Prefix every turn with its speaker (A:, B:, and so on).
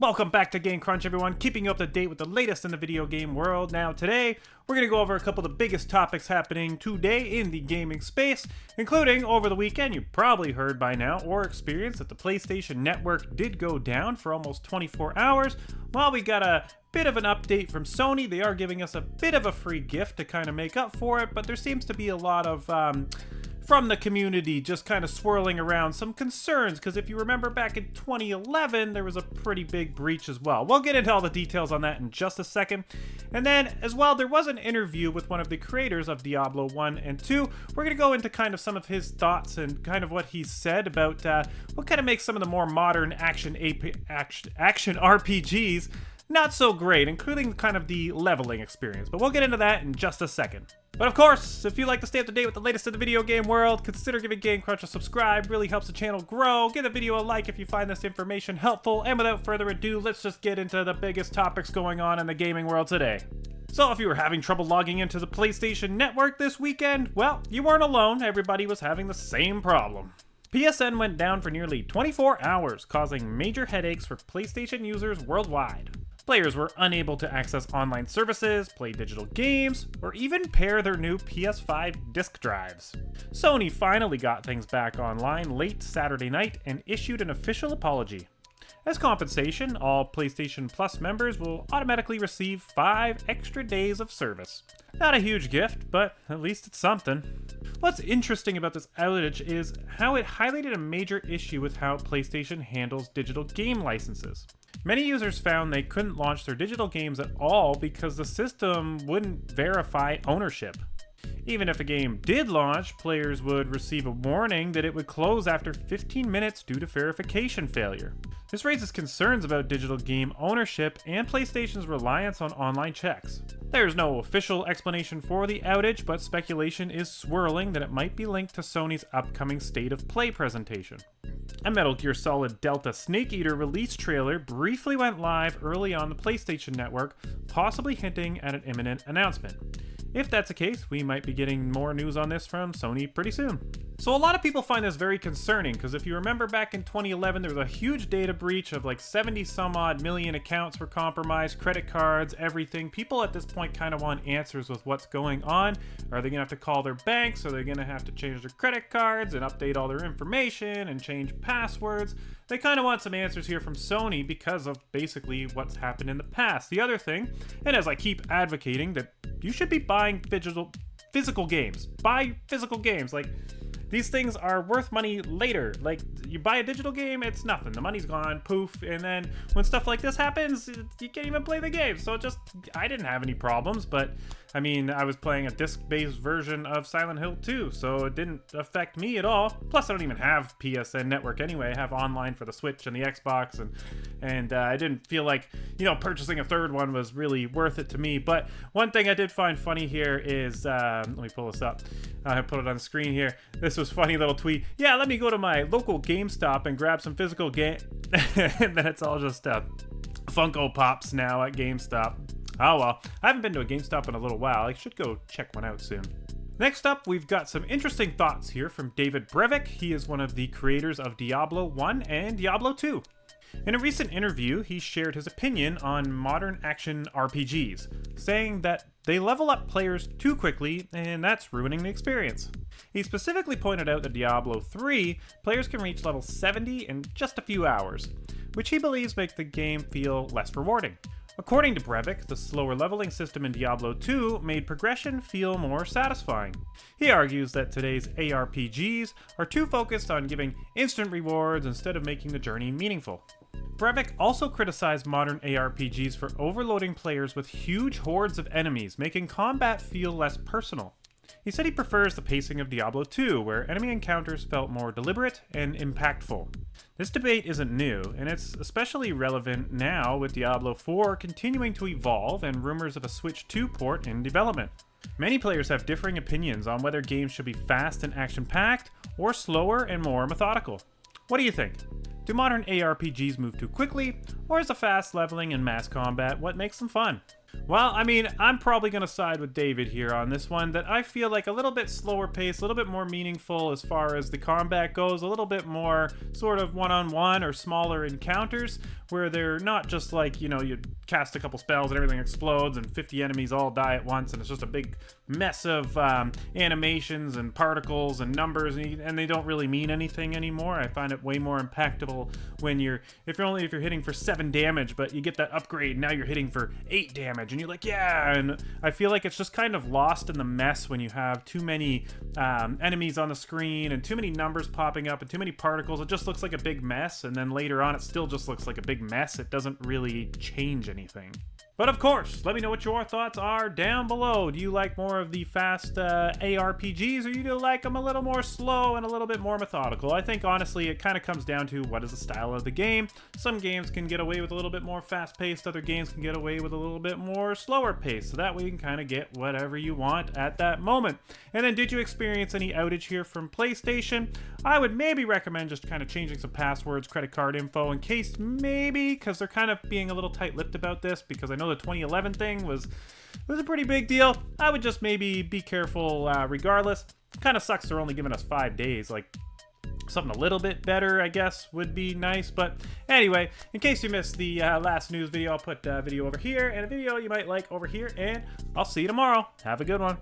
A: Welcome back to Game Crunch, everyone, keeping you up to date with the latest in the video game world. Now today, we're going to go over a couple of the biggest topics happening today in the gaming space, including over the weekend. You probably heard by now or experienced that the PlayStation Network did go down for almost 24 hours. While we got a bit of an update from Sony, they are giving us a bit of a free gift to kind of make up for it, but there seems to be a lot of from the community just kind of swirling around some concerns, because if you remember back in 2011 there was a pretty big breach as well. We'll get into all the details on that in just a second. And then as well, there was an interview with one of the creators of Diablo 1 and 2. We're going to go into kind of some of his thoughts and kind of what he said about what kind of makes some of the more modern action RPGs not so great, including kind of the leveling experience. But we'll get into that in just a second. But of course, if you'd like to stay up to date with the latest in the video game world, consider giving Game Crunch a subscribe. Really helps the channel grow. Give the video a like if you find this information helpful. And without further ado, let's just get into the biggest topics going on in the gaming world today. So if you were having trouble logging into the PlayStation Network this weekend, well, you weren't alone. Everybody was having the same problem. PSN went down for nearly 24 hours, causing major headaches for PlayStation users worldwide. Players were unable to access online services, play digital games, or even pair their new PS5 disc drives. Sony finally got things back online late Saturday night and issued an official apology. As compensation, all PlayStation Plus members will automatically receive 5 extra days of service. Not a huge gift, but at least it's something. What's interesting about this outage is how it highlighted a major issue with how PlayStation handles digital game licenses. Many users found they couldn't launch their digital games at all because the system wouldn't verify ownership. Even if a game did launch, players would receive a warning that it would close after 15 minutes due to verification failure. This raises concerns about digital game ownership and PlayStation's reliance on online checks. There's no official explanation for the outage, but speculation is swirling that it might be linked to Sony's upcoming State of Play presentation. A Metal Gear Solid Delta Snake Eater release trailer briefly went live early on the PlayStation Network, possibly hinting at an imminent announcement. If that's the case, we might be getting more news on this from Sony pretty soon. So a lot of people find this very concerning, because if you remember back in 2011, there was a huge data breach of like 70 some odd million accounts were compromised, credit cards, everything. People at this point kind of want answers with what's going on. Are they gonna have to call their banks? Are they gonna have to change their credit cards and update all their information and change passwords? They kind of want some answers here from Sony because of basically what's happened in the past. The other thing, and as I keep advocating, that you should be buying physical games. Buy physical games. Like, these things are worth money later. Like, you buy a digital game, it's nothing. The money's gone, poof, and then when stuff like this happens, you can't even play the game. So I didn't have any problems, but I mean, I was playing a disc-based version of Silent Hill 2, so it didn't affect me at all. Plus, I don't even have PSN Network anyway. I have online for the Switch and the Xbox, and I didn't feel like, purchasing a third one was really worth it to me. But one thing I did find funny here is, let me pull this up. I put it on the screen here. This was funny little tweet. Yeah, let me go to my local GameStop and grab some physical game. And then it's all just Funko Pops now at GameStop. Oh well, I haven't been to a GameStop in a little while. I should go check one out soon. Next up, we've got some interesting thoughts here from David Brevik. He is one of the creators of Diablo 1 and Diablo 2. In a recent interview, he shared his opinion on modern action RPGs, saying that they level up players too quickly, and that's ruining the experience. He specifically pointed out that Diablo 3 players can reach level 70 in just a few hours, which he believes makes the game feel less rewarding. According to Brevik, the slower leveling system in Diablo 2 made progression feel more satisfying. He argues that today's ARPGs are too focused on giving instant rewards instead of making the journey meaningful. Brevik also criticized modern ARPGs for overloading players with huge hordes of enemies, making combat feel less personal. He said he prefers the pacing of Diablo 2, where enemy encounters felt more deliberate and impactful. This debate isn't new, and it's especially relevant now with Diablo 4 continuing to evolve and rumors of a Switch 2 port in development. Many players have differing opinions on whether games should be fast and action-packed, or slower and more methodical. What do you think? Do modern ARPGs move too quickly, or is the fast leveling and mass combat what makes them fun? Well, I mean, I'm probably going to side with David here on this one, that I feel like a little bit slower pace, a little bit more meaningful as far as the combat goes, a little bit more sort of one-on-one or smaller encounters where they're not just like, you know, you cast a couple spells and everything explodes and 50 enemies all die at once, and it's just a big mess of animations and particles and numbers, and they don't really mean anything anymore. I find it way more impactful when if you're hitting for 7 damage, but you get that upgrade, now you're hitting for 8 damage, and you're like, yeah. And I feel like it's just kind of lost in the mess when you have too many enemies on the screen and too many numbers popping up and too many particles. It just looks like a big mess, and then later on it still just looks like a big mess. It doesn't really change anything. But of course, let me know what your thoughts are down below. Do you like more of the fast ARPGs, or you do like them a little more slow and a little bit more methodical? I think honestly it kind of comes down to what is the style of the game. Some games can get away with a little bit more fast-paced, other games can get away with a little bit more slower pace, so that way you can kind of get whatever you want at that moment. And then, did you experience any outage here from PlayStation? I would maybe recommend just kind of changing some passwords, credit card info, in case maybe, because they're kind of being a little tight-lipped about this, because I know the 2011 thing was a pretty big deal. I would just maybe be careful regardless. Kind of sucks they're only giving us 5 days. Like, something a little bit better, I guess, would be nice. But anyway, in case you missed the last news video, I'll put a video over here and a video you might like over here, and I'll see you tomorrow. Have a good one.